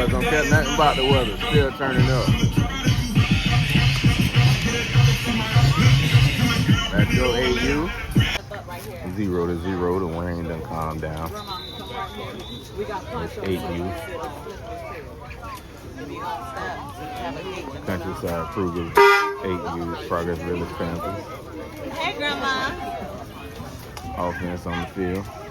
Cougars don't care nothing about the weather. Still turning up. That's your AU. 0-0. The rain done calmed down. It's 8U. Countryside Cougars. 8U. Progress Village Panthers. Hey, Grandma. Offense on the field.